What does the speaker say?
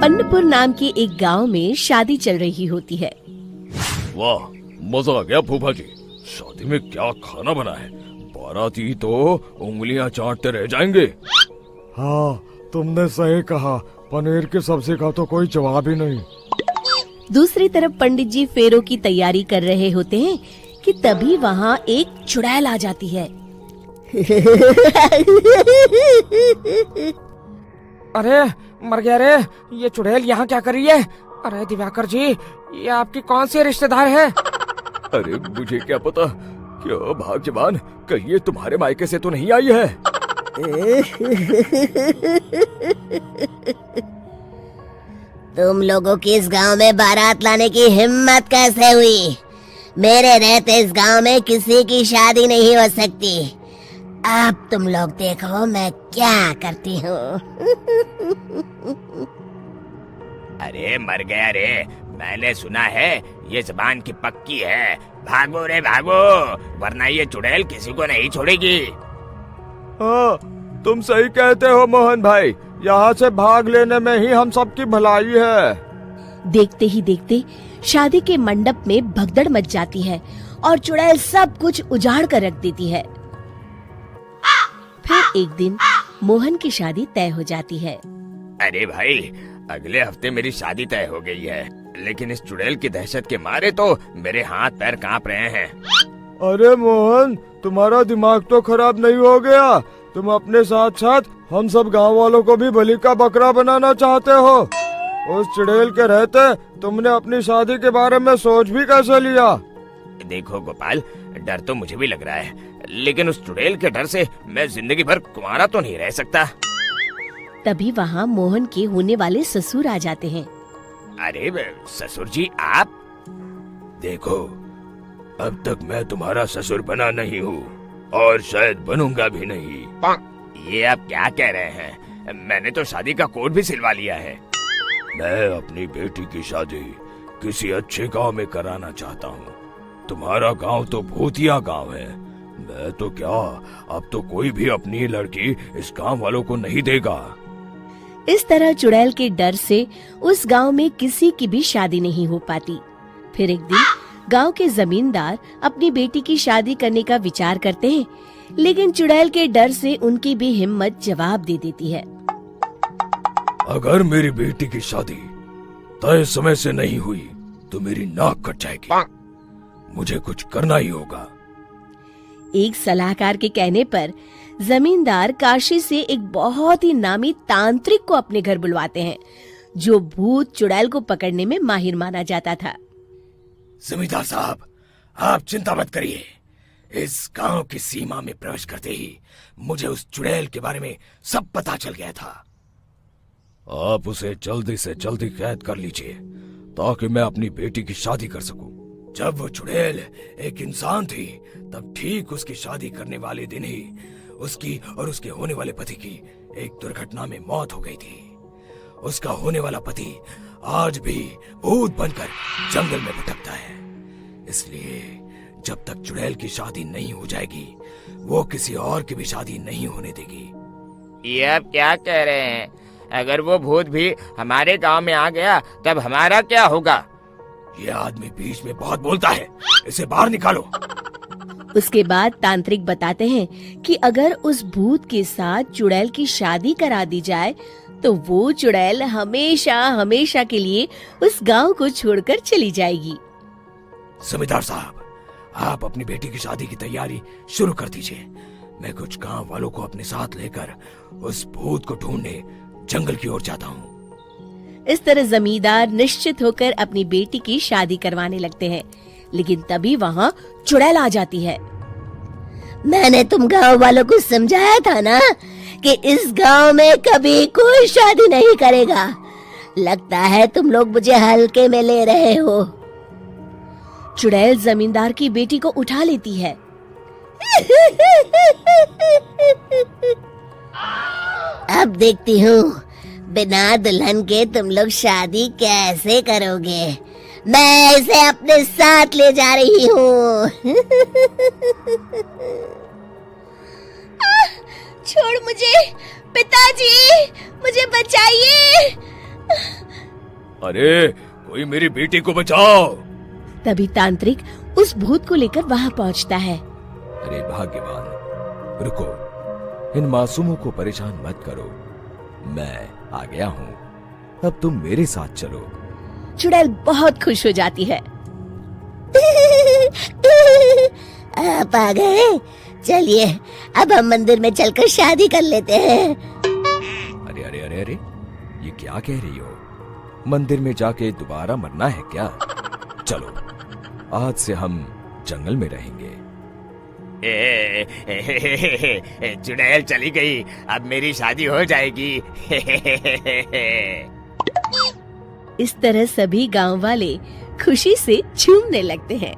पन्नपुर नाम के एक गांव में शादी चल रही होती है। वाह, मजा आ गया फूफा जी। शादी में क्या खाना बना है, बाराती तो उंगलियां चाटते रह जाएंगे। हाँ, तुमने सही कहा, पनीर की सब्जी का तो कोई जवाब ही नहीं। दूसरी तरफ पंडित जी फेरों की तैयारी कर रहे होते हैं कि तभी वहाँ एक चुड़ैल आ जाती है। अरे मर गया रे, ये चुड़ैल यहाँ क्या कर रही है? अरे दिवाकर जी, ये आपकी कौन सी रिश्तेदार है? अरे मुझे क्या पता, क्यों भाग्यवान, कहीं ये तुम्हारे मायके से तो नहीं आई है? तुम लोगों की इस गांव में बारात लाने की हिम्मत कैसे हुई? मेरे रहते इस गांव में किसी की शादी नहीं हो सकती। अब तुम लोग देखो मैं क्या करती हूँ। अरे मर गया रे, मैंने सुना है ये जबान की पक्की है। भागो रे भागो, वरना ये चुड़ैल किसी को नहीं छोड़ेगी। हाँ, तुम सही कहते हो मोहन भाई, यहाँ से भाग लेने में ही हम सबकी भलाई है। देखते ही देखते शादी के मंडप में भगदड़ मच जाती है और चुड़ैल सब कुछ उजाड़ कर रख देती है। फिर एक दिन मोहन की शादी तय हो जाती है। अरे भाई, अगले हफ्ते मेरी शादी तय हो गई है, लेकिन इस चुड़ैल की दहशत के मारे तो मेरे हाथ पैर कांप रहे हैं। अरे मोहन, तुम्हारा दिमाग तो खराब नहीं हो गया? तुम अपने साथ साथ हम सब गांव वालों को भी बलि का बकरा बनाना चाहते हो? उस चुड़ैल के रहते तुमने अपनी शादी के बारे में सोच भी कैसे लिया? देखो गोपाल, डर तो मुझे भी लग रहा है, लेकिन उस चुड़ैल के डर से मैं जिंदगी भर कुंवारा तो नहीं रह सकता। तभी वहाँ मोहन के होने वाले ससुर आ जाते हैं। अरे ससुर जी, आप? देखो, अब तक मैं तुम्हारा ससुर बना नहीं हूँ और शायद बनूंगा भी नहीं। ये आप क्या कह रहे हैं? मैंने तो शादी का कोड भी सिलवा लिया है। मैं अपनी बेटी की शादी किसी अच्छे गांव में कराना चाहता हूँ। तुम्हारा गांव तो भूतिया गांव है। मैं तो क्या, अब तो कोई भी अपनी लड़की इस गांव वालों को नहीं देगा। इस तरह चुड़ैल के डर से उस गांव में किसी की भी शादी नहीं हो पाती। फिर एक दिन गांव के जमींदार अपनी बेटी की शादी करने का विचार करते हैं, लेकिन चुड़ैल के डर से उनकी भी हिम्मत जवाब दे देती है। अगर मेरी बेटी की शादी तय समय से नहीं हुई तो मेरी नाक कट जाएगी। मुझे कुछ करना ही होगा। एक सलाहकार के कहने पर जमींदार काशी से एक बहुत ही नामी तांत्रिक को अपने घर बुलवाते हैं, जो भूत चुड़ैल को पकड़ने में माहिर माना जाता था। जमींदार साहब, आप चिंता मत करिए। इस गांव की सीमा में प्रवेश करते ही मुझे उस चुड़ैल के बारे में सब पता चल गया था। आप उसे जल्दी से जल्दी कैद कर लीजिए ताकि मैं अपनी बेटी की शादी कर सकूं। जब वो चुड़ैल एक इंसान थी, तब ठीक उसकी शादी करने वाले दिन ही उसकी और उसके होने वाले पति की एक दुर्घटना में मौत हो गई थी। उसका होने वाला पति आज भी भूत बनकर जंगल में भटकता है। इसलिए जब तक चुड़ैल की शादी नहीं हो जाएगी, वो किसी और की भी शादी नहीं होने देगी। ये आप क्या कह रहे हैं? अगर वो भूत भी हमारे गांव में आ गया, तब हमारा क्या होगा? ये आदमी बीच में बहुत बोलता है, इसे बाहर निकालो। उसके बाद तांत्रिक बताते हैं कि अगर उस भूत के साथ चुड़ैल की शादी करा दी जाए तो वो चुड़ैल हमेशा हमेशा के लिए उस गांव को छोड़कर चली जाएगी। जमींदार साहब, आप अपनी बेटी की शादी की तैयारी शुरू कर दीजिए। मैं कुछ गांव वालों को अपने साथ लेकर उस भूत को ढूंढने जंगल की ओर जाता हूँ। इस तरह जमींदार निश्चित होकर अपनी बेटी की शादी करवाने लगते हैं, लेकिन तभी वहाँ चुड़ैल आ जाती है। मैंने तुम गांव वालों को समझाया था ना कि इस गांव में कभी कोई शादी नहीं करेगा। लगता है तुम लोग मुझे हल्के में ले रहे हो। चुड़ैल जमींदार की बेटी को उठा लेती है। अब देखती हूँ बिना दुल्हन के तुम लोग शादी कैसे करोगे। मैं इसे अपने साथ ले जा रही हूँ। छोड़ मुझे, पिताजी, मुझे बचाइए। अरे कोई मेरी बेटी को बचाओ। तभी तांत्रिक उस भूत को लेकर वहाँ पहुँचता है। अरे भाग्यवान, रुको, इन मासूमों को परेशान मत करो, मैं आ गया हूँ, अब तुम मेरे साथ चलो। चुड़ैल बहुत खुश हो जाती है। आप आ गए, चलिए अब हम मंदिर में चलकर शादी कर लेते हैं। अरे अरे अरे अरे, ये क्या कह रही हो? मंदिर में जाके दोबारा मरना है क्या? चलो, आज से हम जंगल में रहेंगे। चुड़ैल चली गई, अब मेरी शादी हो जाएगी। इस तरह सभी गांव वाले खुशी से झूमने लगते हैं।